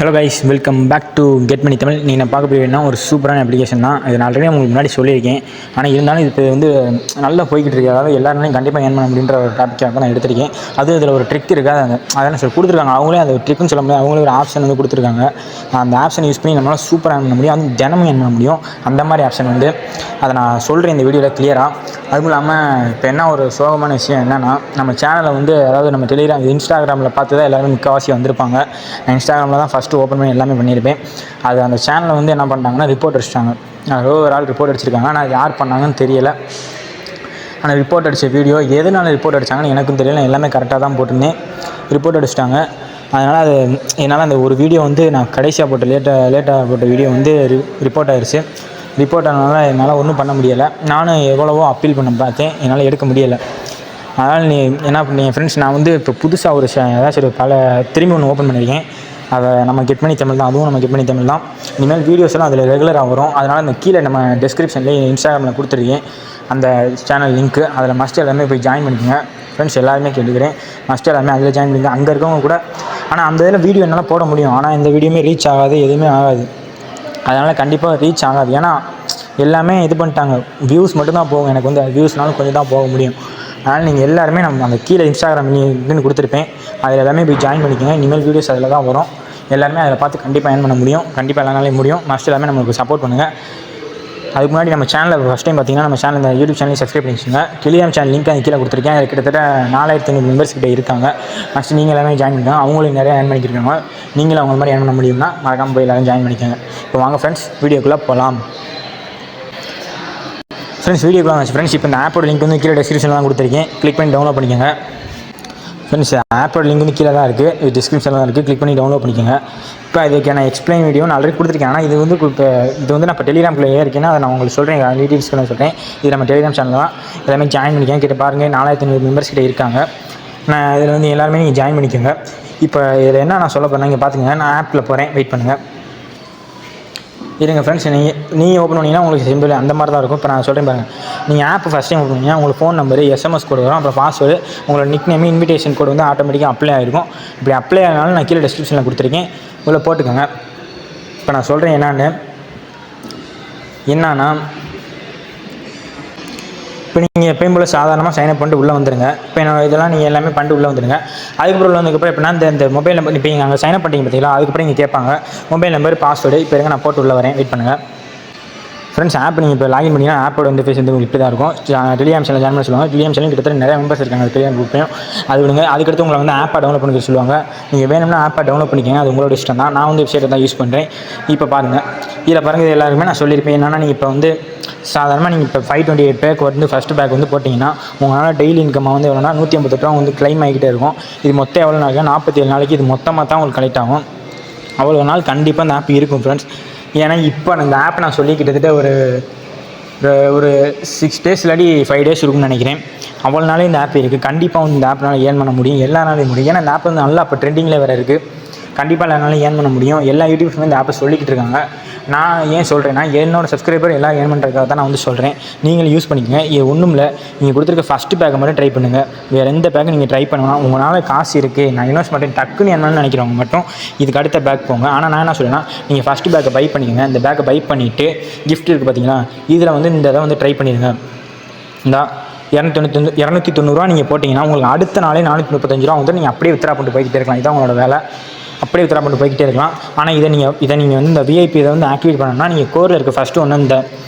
Hello guys, welcome back to get money Tamil. நீங்கள் பார்க்க போகிறீங்கன்னா ஒரு சூப்பரான அப்ளிகேஷன் தான். இது நான் ஆல்ரெடி உங்களுக்கு முன்னாடி சொல்லியிருக்கேன். ஆனால் இருந்தாலும் இது வந்து நல்லா போய்கிட்டு இருக்கு. அதாவது எல்லாருமே கண்டிப்பாக ஏர்ன் பண்ண முடியுன்ற ஒரு டாப்பிக்காக நான் எடுத்திருக்கேன். அது இதில் ஒரு ட்ரிக் இருக்குது. அதெல்லாம் சொல்லி கொடுத்துருக்காங்க. அவங்களே அந்த ட்ரிக்னு சொல்ல முடியாது, அவங்களே ஒரு ஆப்ஷன் வந்து கொடுத்துருக்காங்க. அந்த ஆப்ஷன் யூஸ் பண்ணி நம்மளால் சூப்பராக ஏர்ன் பண்ண முடியும். அதுவும் தினமும் ஏர்ன் பண்ண முடியும். அந்த மாதிரி ஆப்ஷன் வந்து அதை நான் சொல்கிறேன் இந்த வீடியோவில் கிளியராக. அதுவும் இல்லாமல் இப்போ என்ன ஒரு சோகமான விஷயம் என்னென்னா, நம்ம சேனலை வந்து அதாவது நம்ம டெலிகிராம் இன்ஸ்டாகிராமில் பார்த்து தான் எல்லோரும் முக்கால்வாசி வந்திருப்பாங்க. நான் இன்ஸ்டாகிராமில் தான் ஃபஸ்ட்டு ஓப்பன் பண்ணி எல்லாமே பண்ணியிருப்பேன். அது அந்த சேனலை வந்து என்ன பண்ணிட்டாங்கன்னா ரிப்போர்ட் அடிச்சிட்டாங்க. ஒரு ஆள் ரிப்போர்ட் அடிச்சிருக்காங்க. ஆனால் அது யார் பண்ணாங்கன்னு தெரியலை. ஆனால் ரிப்போர்ட் அடித்த வீடியோ எதனால ரிப்போர்ட் அடித்தாங்கன்னு எனக்கும் தெரியல. எல்லாமே கரெக்டாக தான் போட்டிருந்தேன். ரிப்போர்ட் அடிச்சிட்டாங்க. அதனால் அது என்னால் அந்த ஒரு வீடியோ வந்து நான் கடைசியாக போட்ட லேட்டாக போட்ட வீடியோ வந்து ரிப்போர்ட் ஆகிடுச்சு. ரிப்போர்ட் ஆனதுனால என்னால் ஒன்றும் பண்ண முடியலை. நானும் எவ்வளவோ அப்பீல் பண்ண பார்த்தேன், என்னால் எடுக்க முடியலை. அதனால் நீ என்ன பண்ணீங்க ஃப்ரெண்ட்ஸ், நான் வந்து இப்போ புதுசாக ஒரு ஏதாச்சும் ஒரு திரும்பி ஒன்று ஓப்பன் பண்ணியிருக்கேன். அதை நம்ம கெட் மணி தமிழ் தான், அதுவும் நம்ம கெட் மணி தமிழ் தான். இனிமேல் வீடியோஸ் எல்லாம் அதில் ரெகுலராக வரும். அதனால் அந்த கீழே நம்ம டிஸ்கிரிப்ஷன்லேயே இன்ஸ்டாகிராமில் கொடுத்துருக்கேன் அந்த சேனல் லிங்க்கு. அதில் மஸ்ட் எல்லாமே போய் ஜாயின் பண்ணிக்கோங்க ஃப்ரெண்ட்ஸ். எல்லாருமே கேட்டுக்கிறேன், மஸ்ட் எல்லாமே அதில் ஜாயின் பண்ணிக்கோங்க. அங்கே இருக்கவங்க கூட ஆனால் அந்த இதில் வீடியோ என்னால் போட முடியும். ஆனால் இந்த வீடியோமே ரீச் ஆகாது, எதுவுமே ஆகாது. அதனால் கண்டிப்பாக ரீச் ஆகாது. ஏன்னா எல்லாமே இது பண்ணிட்டாங்க, வியூஸ் மட்டும்தான் போகும். எனக்கு வந்து வியூஸ்னாலும் கொஞ்சம் தான் போக முடியும். அதனால் நீங்கள் எல்லாருமே நம்ம அந்த கீழே இன்ஸ்டாகிராம் லிங்க்னு கொடுத்துருப்பேன், அதில் எல்லாமே போய் ஜாயின் பண்ணிக்கோங்க. இனிமேல் வீடியோஸ் அதில் தான் வரும். எல்லாருமே அதில் பார்த்து கண்டிப்பாக ஏர்ன் பண்ண முடியும். கண்டிப்பாக எல்லானாலே முடியும். மஸ்ட் எல்லாமே நம்மளுக்கு சப்போர்ட் பண்ணுங்கள். அதுக்கு முன்னாடி நம்ம சேனலில் ஃபஸ்ட் டைம் பார்த்தீங்கன்னா நம்ம சேனல் இந்த யூடியூப் சேனலையும் சப்ஸ்கிரைப் பண்ணிச்சுங்க. டெலிகிராம் சேனல் லிங்க் அது கீழே கொடுத்துருக்கேன். அது கிட்டத்தட்ட 4500 மெம்பர்ஸ் கிட்ட இருக்காங்க. ஃபஸ்ட்டு நீங்கள் எல்லாமே ஜாயின் பண்ணிக்கலாம். அவங்களும் நிறையா ஏர்ன் பண்ணிக்கிருக்காங்க. நீங்களும் அவங்க மாதிரி ஏர்ன் பண்ண முடியும்னா மறக்காமல் போய் எல்லாரும் ஜாயின் பண்ணிக்கோங்க. இப்போ வாங்க ஃப்ரெண்ட்ஸ், வீடியோக்குள்ளே போகலாம். வீடியோக்குள்ளே வச்சு ஃப்ரெண்ட்ஸ், இப்போ இந்த ஆப்போட லிங்க் வந்து கீழே டிஸ்கிரிப்ஷனில் தான் கொடுத்துருக்கேன். கிளிக் பண்ணி டவுன்லோட் பண்ணிக்கோங்க ஃப்ரெண்ட்ஸ். ஆப்போட லிங்க் வந்து கீழே தான் இருக்குது, டிஸ்கிரிப்ஷனில் தான் இருக்குது. கிளிக் பண்ணி டவுன்லோட் பண்ணிக்கோங்க. இப்போ இதுக்கான எக்ஸ்பிளைன் வீடியோ நான் ஆல்ரெடி கொடுத்துருக்கேன். ஆனால் இது வந்து இப்போ இது வந்து நான் இப்போ டெலிகிராமில் இருக்கேன்னா அதை நான் உங்களுக்கு சொல்கிறேன், டீட்டெயில்ஸ்க்கு நான் சொல்கிறேன். இது நம்ம டெலிகிராம் சேனல் தான். எல்லாமே ஜாயின் பண்ணிக்கோங்க. கிட்ட பாருங்கள் 4500 மெம்பர்ஸ் கிட்ட இருக்காங்க. நான் இதில் வந்து எல்லாருமே நீங்கள் ஜாயின் பண்ணிக்கோங்க. இப்போ இதில் என்ன நான் சொல்ல போகிறேன் இங்கே பார்த்துக்கங்க. நான் ஆப்பில் போகிறேன், வெயிட் பண்ணுங்கள். இருங்க ஃப்ரெண்ட்ஸ், நீங்கள் ஓப்பன் பண்ணிங்கன்னா உங்களுக்கு சிம்பிள் அந்த மாதிரி தான் இருக்கும். இப்போ நான் சொல்கிறேன் பாருங்கள். நீங்கள் ஆப் ஃபஸ்ட் டைம் ஓப்பன் பண்ணிங்கன்னா உங்களுக்கு ஃபோன் நம்பரு, எஸ்எம்எஸ் கோடு வரும். அப்புறம் பாஸ்வேர்டு, உங்களோட நிக் நேம், இன்விடேஷன் கோடு வந்து ஆட்டோமேட்டிக்காக அப்ளை ஆகிருக்கும். இப்படி அப்ளை ஆனாலும் நான் கீழே டிஸ்கிரிப்ஷனில் கொடுத்துருக்கேன், உள்ள போட்டுக்கோங்க. இப்போ நான் சொல்கிறேன் என்னன்னா இப்போ நீங்கள் எப்பயும் போல் சாதாரணமாக சைன்அப் பண்ணிட்டு உள்ளே வந்துடுங்க. இப்போ இதெல்லாம் நீங்கள் எல்லாமே பண்ணிட்டு உள்ளே வந்துடுங்க. அதுக்கப்புறம் உள்ள வந்ததுக்கப்புறம் இப்போ நான் இந்த மொபைல் நம்பர் இப்போ நீங்கள் அங்கே சைன்அப் பண்ணிட்டீங்க பார்த்தீங்களா, அதுக்கப்புறம் இங்கே கேட்பாங்க மொபைல் நம்பர், பாஸ்வேர்டு. இப்போ இருங்க நான் போட்டு உள்ளே வரேன், வெயிட் பண்ணுங்கள் ஃப்ரெண்ட்ஸ். ஆப் நீங்கள் இப்போ லாகின் பண்ணிங்கன்னா ஆப்போட வந்து ஃபேஸ் வந்து இப்படி தான் இருக்கும். டெலிகிராம் சேனல் ஜாயின் பண்ண சொல்லுவாங்க. டெலிகிராம் சேனல் கிட்டத்தட்ட நிறைய மெம்பர்ஸ் இருக்காங்க அது டெலிகிராம் குரூப்லையும். அது விடுங்க. அதுக்கடுத்து உங்களை வந்து ஆப்பை டவுன்லோட் பண்ணிக்க சொல்லுவாங்க. நீங்கள் வேணும்னா ஆப்பை டவுன்லோட் பண்ணிக்கோங்க, அது உங்களோட இஷ்டம் தான். நான் வந்து வெப்சைட்டை தான் யூஸ் பண்ணுறேன். இப்போ பாருங்கள், இதில் பாருங்கள், இது எல்லாருமே நான் சொல்லியிருப்பேன். என்னென்னா நீங்கள் இப்போ வந்து சாதாரணமாக நீங்கள் இப்போ 528 பேக் வந்து ஃபஸ்ட்டு பேக் வந்து போட்டிங்கன்னா உங்களால் டெய்லி இன்கம் வந்து எவ்வளோனா 158 ரூபா வந்து கிளைம் ஆகிக்கிட்டே இருக்கும். இது மொத்தம் எவ்வளோ நாளைக்கு 47 நாளைக்கு இது மொத்தமாக தான் உங்களுக்கு கலெக்ட் ஆகும். அவ்வளோ நாள் கண்டிப்பாக அந்த ஆப் இருக்கும் ஃப்ரெண்ட்ஸ். ஏன்னா இப்போ இந்த ஆப் நான் சொல்லி கிட்டத்தட்ட ஒரு 6 டேஸ் இல்லாட்டி 5 டேஸ் இருக்கும்னு நினைக்கிறேன். அவ்வளோ நாளே இந்த ஆப் இருக்குது. கண்டிப்பாக வந்து இந்த ஆப்னால் ஏர்ன் பண்ண முடியும், எல்லா நாளையும் முடியும். ஏன்னா இந்த ஆப் வந்து நல்லா இப்போ ட்ரெண்டிங்கில் வேறு இருக்குது. கண்டிப்பாக எல்லாருனாலும் ஏர்ன் பண்ண முடியும். எல்லா யூடியூப்ஸுமே இந்த ஆப்பை சொல்லிக்கிட்டு இருக்காங்க. நான் ஏன் சொல்கிறேன்னா என்னோடய சப்ஸ்கிரைபர் எல்லாம் ஏர்ன் பண்ணுறதுக்காக தான் நான் வந்து சொல்கிறேன். நீங்களும் யூஸ் பண்ணிக்கோங்க. இது ஒன்றும் இல்லை, நீங்கள் கொடுத்துருக்க ஃபஸ்ட்டு பேக்கை மட்டும் ட்ரை பண்ணுங்கள். வேறு எந்த பேக்கை நீங்கள் ட்ரை பண்ணலாம். உங்களால் காசு இருக்குது, நான் இன்வெஸ்ட் பண்ணுறேன் டக்குன்னு என்னன்னு நினைக்கிறவங்க மட்டும் இதுக்கு அடுத்த பேக் போங்க. ஆனால் நான் என்ன சொல்கிறேன்னா, நீங்கள் ஃபஸ்ட்டு பேக்கை பை பண்ணிக்கோங்க. இந்த பேக்கை பை பண்ணிவிட்டு கிஃப்ட் இருக்குது பார்த்தீங்களா, இதில் வந்து இந்த இதை வந்து ட்ரை பண்ணிடுங்க. இந்த 290 ரூபா நீங்கள் போட்டிங்கன்னா உங்களுக்கு அடுத்த நாளே 435 ரூபா வந்து நீங்கள் அப்படியே வித்ரா பண்ணிட்டு போய்கிட்டே இருக்கலாம். இதான் உங்களோட வேலை, அப்படியே வித்ரா பண்ணிட்டு போய்கிட்டே இருக்கலாம். ஆனால் இதை நீங்கள் வந்து இந்த விஐபி இதை வந்து ஆக்டிவேட் பண்ணணும்னா நீங்கள் கோரில் இருக்க ஃபஸ்ட்டு ஒன்று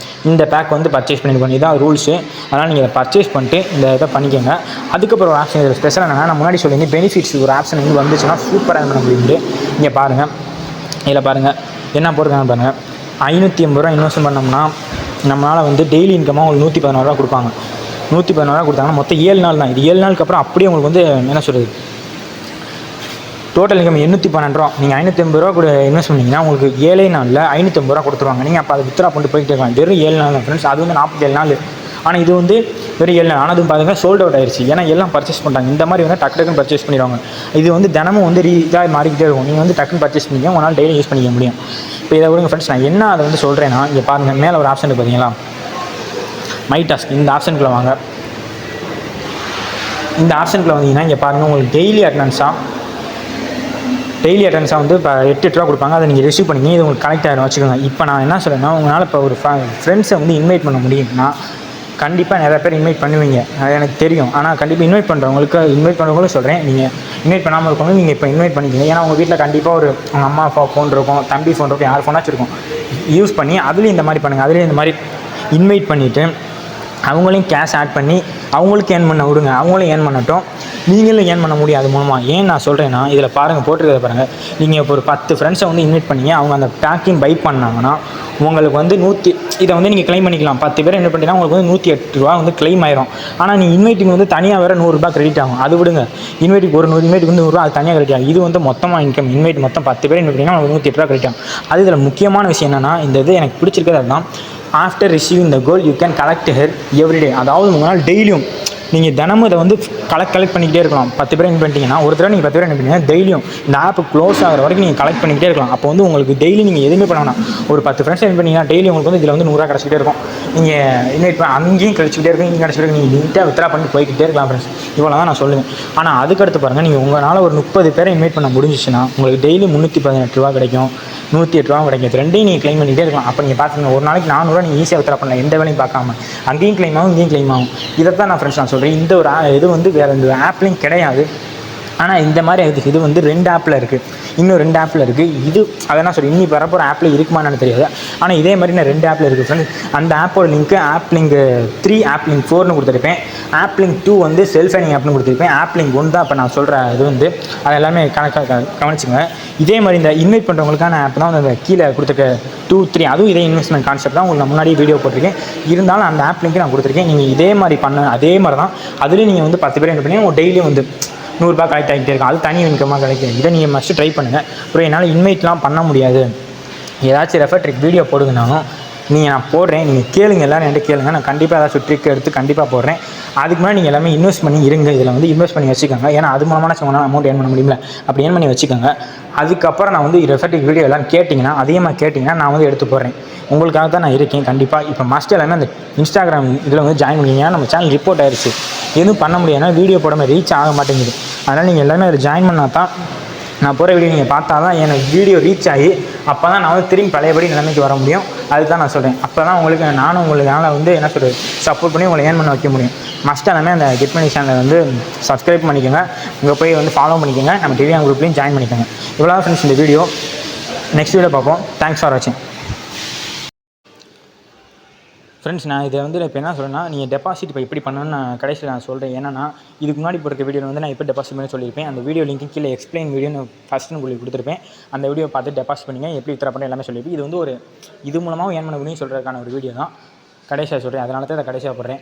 இந்த பேக் வந்து பர்ச்சேஸ் பண்ணிக்கணும். இதான் ரூல்ஸு. அதனால் நீங்கள் இதை பர்ச்சேஸ் பண்ணிட்டு இந்த இதை பண்ணிக்கோங்க. அதுக்கப்புறம் ஒரு ஆப்ஷன் இதில் ஸ்பெஷலாக என்னென்னா, நான் முன்னாடி சொல்லியிருந்தேன் பெனிஃபிட்ஸ் ஒரு ஆப்ஷன் வந்து வந்துச்சுன்னா சூப்பராக பண்ண முடியுது. இங்கே பாருங்கள், இதில் பாருங்கள் என்ன போட்டிருக்காங்க பாருங்கள். 580 ரூபா இன்வெஸ்ட் பண்ணோம்னா நம்மளால் வந்து டெய்லி இன்கமாக உங்களுக்கு 116 ரூபா கொடுப்பாங்க. 116 ரூபா கொடுத்தாங்கன்னா மொத்தம் 7 நாள் தான். இது 7 நாளுக்கு அப்புறம் அப்படியே உங்களுக்கு வந்து என்ன சொல்கிறது, டோட்டல் இன்கம் 812 ரூபா. நீங்கள் 580 ரூபா கூட இன்வெஸ்ட் பண்ணிங்கன்னா உங்களுக்கு 7 நாளில் 550 ரூபா கொடுத்துருவாங்க. நீங்கள் அப்போ அதை வித்ரா பண்ணிட்டு போய்கிட்டே இருக்கலாம். வெறும் 7 நாள் தான் ஃப்ரெண்ட்ஸ். அது வந்து 47 நாள். ஆனால் இது வந்து வெறும் 7 நாள். ஆனால் அது பார்த்தீங்கன்னா சோல்ட் அவுட் ஆயிடுச்சு. ஏன்னா எல்லாம் பர்ச்சேஸ் பண்ணுறாங்க. இந்த மாதிரி வந்து டக்குன்னு பர்ச்சேஸ் பண்ணிடுவாங்க. இது வந்து தினமும் வந்து இதாக மாறிக்கிட்டே இருக்கும். நீங்கள் வந்து டக்குன்னு பர்ச்சேஸ் பண்ணிக்க உங்களால் டெய்லி யூஸ் பண்ணிக்க முடியும். இப்போ இதை விடுங்க ஃப்ரெண்ட்ஸ். நான் என்ன அதை வந்து சொல்கிறேன்னா, இங்கே பாருங்கள், மேலே ஒரு ஆப்ஷன் பார்த்தீங்களா, மை டாஸ்க். இந்த ஆப்ஷனுக்குள்ளே வாங்க. இந்த ஆப்ஷனுக்குள்ளே வந்தீங்கன்னா இங்கே பாருங்கள், உங்களுக்கு டெய்லி டெய்லி அட்டன்ஸாக வந்து இப்போ 8 ரூபா கொடுப்பாங்க. அதை நீங்கள் ரிசீவ் பண்ணிங்க, இது உங்களுக்கு கனெக்ட் ஆகிடும் வச்சுக்கோங்க. இப்போ நான் என்ன சொல்கிறேன்னா, உங்களால் இப்போ ஒரு ஃப்ரெண்ட்ஸை வந்து இன்வைட் பண்ண முடியும்னா கண்டிப்பாக நிறைய பேர் இன்வைட் பண்ணுவீங்க, அது எனக்கு தெரியும். ஆனால் கண்டிப்பாக இன்வைட் பண்ணுறவங்களும் சொல்கிறேன், நீங்கள் இன்வைட் பண்ணாமல் இருக்கவங்க நீங்கள் இப்போ இன்வைட் பண்ணிக்கங்க. ஏன்னா உங்கள் வீட்டில் கண்டிப்பாக உங்கள் அம்மா அப்பா ஃபோன் இருக்கும், தம்பி ஃபோன் இருக்கும், யார் ஃபோனாச்சும் இருக்கும். யூஸ் பண்ணி அதுலேயும் இந்த மாதிரி பண்ணுங்கள். அதுலேயும் இந்த மாதிரி இன்வைட் பண்ணிவிட்டு அவங்களையும் கேஷ் ஆட் பண்ணி அவங்களுக்கு ஏர்ன் பண்ண விடுங்க. அவங்களும் ஏர்ன் பண்ணட்டும், நீங்களும் ஏர்ன் பண்ண முடியும் அது மூலமாக. ஏன் நான் சொல்கிறேன்னா, இதில் பாருங்கள், போட்டிருக்கிறத பாருங்கள். நீங்கள் இப்போ ஒரு 10 ஃப்ரெண்ட்ஸை வந்து இன்வைட் பண்ணீங்க, அவங்க அந்த பேக்கிங் பை பண்ணாங்கன்னா உங்களுக்கு வந்து இதை வந்து நீங்கள் க்ளைம் பண்ணிக்கலாம். 10 பேர் இன்வைட் பண்ணிங்கன்னா உங்களுக்கு வந்து 108 ரூபா வந்து க்ளைம் ஆயிரும். ஆனால் நீ இன்வைட்டிங் வந்து தனியாக வேறு 100 ரூபா கிரெடிட் ஆகும். அது விடுங்க, இன்வைட்டுக்கு ஒரு 100 இன்வைட்டுக்கு வந்து 100 ரூபா அது தனியாக கிரெடிட் ஆகும். இது வந்து மொத்தமாக இன்கம். இன்வைட் மொத்தம் 10 பேர் இன்வைட் பண்ணிங்கன்னா உங்களுக்கு 108 ரூபா கிரெடிட் ஆகும். அது இதில் முக்கியமான விஷயம் என்னென்னா, இந்த இது எனக்கு பிடிச்சிருக்கிறது அதுதான். After receiving the goal you can collect her everyday. அதாவது உங்களால் டெய்லியும் நீங்கள் தினமும் இதை வந்து கலெக்ட் பண்ணிக்கிட்டே இருக்கலாம். 10 பேர் இன்வைட் பண்ணிட்டீங்கன்னா, ஒரு தடவை நீங்கள் 10 பேர் இன்வைட் பண்ணிங்கன்னா டெய்லியும் இந்த ஆப் க்ளோஸ் ஆகிற வரைக்கும் நீங்கள் கலெக்ட் பண்ணிக்கிட்டே இருக்கலாம். அப்போ வந்து உங்களுக்கு டெய்லி நீங்கள் எதுவுமே பண்ண வேணாம். ஒரு 10 ஃப்ரெண்ட்ஸ் இன்வைட் பண்ணிங்கன்னா டெய்லி உங்களுக்கு வந்து இதில் வந்து 100 ரூபா கிடச்சிக்கிட்டே இருக்கும். நீங்கள் இன்வைட் அங்கேயும் கிடச்சிக்கிட்டே இருக்கும், இங்கே கிடச்சிக்கிட்டே இருக்கும். நீங்கள் நீட்டாக வித்ரா பண்ணி போய்கிட்டே இருக்கலாம் ஃப்ரெண்ட்ஸ். இவ்வளோ தான் நான் சொல்லுவேன். ஆனால் அதுக்கடுத்து பாருங்கள், நீங்கள் உங்களால் ஒரு 30 பேரை இன்வைட் பண்ண முடிஞ்சிச்சுன்னா உங்களுக்கு டெய்லி 318 ரூபா கிடைக்கும், 108 ரூபா கிடைக்கும். இது ரெண்டையும் நீங்கள் க்ளைம் பண்ணிகிட்டே இருக்கலாம். அப்போ நீங்கள் பார்த்துங்க, ஒரு நாளைக்கு 400 ரூபா நீங்கள் ஈஸியாக வித்ரா பண்ணலாம், எந்த வேலையும் பார்க்காம. அங்கேயும் க்ளைம் ஆகும், இங்கேயும் க்ளைம் ஆகும். இதை தான் நான் ஃப்ரெண்ட்ஸ் நான் சொல்கிறேன். இந்த ஒரு இது வந்து வேறு இந்த ஆப்லேயும் கிடையாது. ஆனால் இந்த மாதிரி இது வந்து 2 ஆப்பில் இருக்குது, இன்னும் 2 ஆப்பில் இருக்குது. இது அதெல்லாம் சொல்லி இன்னி வரப்போகிற ஆப்பில் இருக்குமான்னு தெரியாது. ஆனால் இதே மாதிரி நான் 2 ஆப்பில் இருக்குது ஃப்ரெண்ட்ஸ். அந்த ஆப்போட லிங்க்கு ஆப் லிங்க் 3, ஆப் லிங்க் 4னு கொடுத்துருப்பேன். ஆப் லிங்க் 2 வந்து செல்ஃப் ஏர்னிங் ஆப்னு கொடுத்துருப்பேன். ஆப் லிங்க் 1 தான் இப்போ நான் சொல்கிற இது வந்து. அது எல்லாமே கவனிச்சுங்க. இதே மாதிரி இந்த இன்வைட் பண்ணுறவங்களுக்கான ஆப் தான் வந்து அந்த கீழே கொடுத்துருக்க 2, 3, அதுவும் இதே இன்வெஸ்ட்மெண்ட் கான்செப்ட் தான். உங்களுக்கு நான் முன்னாடியே வீடியோ போட்டிருக்கேன். இருந்தாலும் அந்த ஆப் லிங்க்கு நான் கொடுத்துருக்கேன். நீங்கள் இதே மாதிரி அதே மாதிரி தான் அதுலேயும் நீங்கள் வந்து 10 பேர் இன்வைட் பண்ணி உங்கள் டெய்லியும் வந்து 100 ரூபா கலெக்ட் ஆகிட்டே இருக்கும். அது தனி இன்கமாக கிடைக்கும். இதை நீங்கள் மஸ்ட்டு ட்ரை பண்ணுங்கள். அப்புறம் என்னால் இன்வைட்லாம் பண்ண முடியாது, ஏதாச்சும் ரெஃபர் ட்ரிக் வீடியோ போடுங்கனாலும் நான் போடுறேன், நீங்கள் கேளுங்க, எல்லோரும் என்கிட்ட கேளுங்க. நான் கண்டிப்பாக ஏதாச்சும் ட்ரிக் எடுத்து கண்டிப்பாக போடுறேன். அதுக்கு முன்னாடி நீங்கள் எல்லாமே இன்வெஸ்ட் பண்ணி இருங்க. இதில் வந்து இன்வெஸ்ட் பண்ணி வச்சுக்கோங்க. ஏன்னா அது மூலமான சொன்னால் அமௌண்ட் ஏர்ன் பண்ண முடியல, அப்படி ஏர்ன் பண்ணி வச்சுக்கோங்க. அதுக்கப்புறம் நான் வந்து ரெஃபர் ட்ரிக் வீடியோ எல்லாம் கேட்டிங்கன்னா, அதிகமாக கேட்டிங்கன்னா நான் வந்து எடுத்து போடுறேன். உங்களுக்காக தான் நான் இருக்கேன். கண்டிப்பாக இப்போ மஸ்ட் எல்லாமே அந்த இன்ஸ்டாகிராம் இதில் வந்து ஜாயின் பண்ணிங்க. நம்ம சேனல் ரிப்போர்ட் ஆயிடுச்சு, எதுவும் பண்ண முடியாதுன்னா வீடியோ போடாமல் ரீச் ஆக மாட்டேங்குது. அதனால் நீங்கள் எல்லாமே அதில் ஜாயின் பண்ணால் தான் நான் போகிற வீடியோ நீங்கள் பார்த்தா தான் எனக்கு வீடியோ ரீச் ஆகி அப்போ தான் நான் வந்து திரும்பி பழையபடி நிலைமைக்கு வர முடியும். அதுதான் நான் சொல்கிறேன். அப்போ தான் நானும் உங்களுக்கான வந்து என்ன சொல்கிறது, சப்போர்ட் பண்ணி உங்களை ஏர்ன் பண்ண வைக்க முடியும். மஸ்ட் எல்லாமே அந்த கெட் மணி சேனலை வந்து சப்ஸ்கிரைப் பண்ணிக்கோங்க, இங்கே போய் வந்து ஃபாலோ பண்ணிக்கோங்க, நம்ம டிவிஎம் குரூப்லேயும் ஜாயின் பண்ணிக்கோங்க. இவ்வளோ ஃப்ரெண்ட்ஸ் இந்த வீடியோ. நெக்ஸ்ட் வீடியோ பார்ப்போம். தேங்க்ஸ் ஃபார் வாட்சிங் ஃப்ரெண்ட்ஸ். நான் இதை வந்து இப்போ என்ன சொல்கிறேன்னா, நீங்கள் டெபாசிட் இப்போ எப்படி பண்ணணும்னு நான் கடைசியில் நான் சொல்கிறேன். ஏன்னா இதுக்கு முன்னாடி போகிற வீடியோ வந்து நான் இப்போ டெபாசிட் பண்ணி சொல்லியிருப்பேன். அந்த வீடியோ லிங்க் கீழே எக்ஸ்பிளைன் வீடியோன்னு ஃபஸ்ட்டு உங்களுக்கு கொடுத்துருப்பேன். அந்த வீடியோ பார்த்து டெபாசிட் பண்ணிங்க, எப்படி வித்ரா பண்ணி எல்லாமே சொல்லியிருப்பேன். இது வந்து இது மூலமாக ஏர்ன் பண்ண முடியும்னு சொல்கிறதுக்கான ஒரு வீடியோ தான். கடைசியாக சொல்கிறேன், அதனால தான் இதை கடைசியாக போடுறேன்.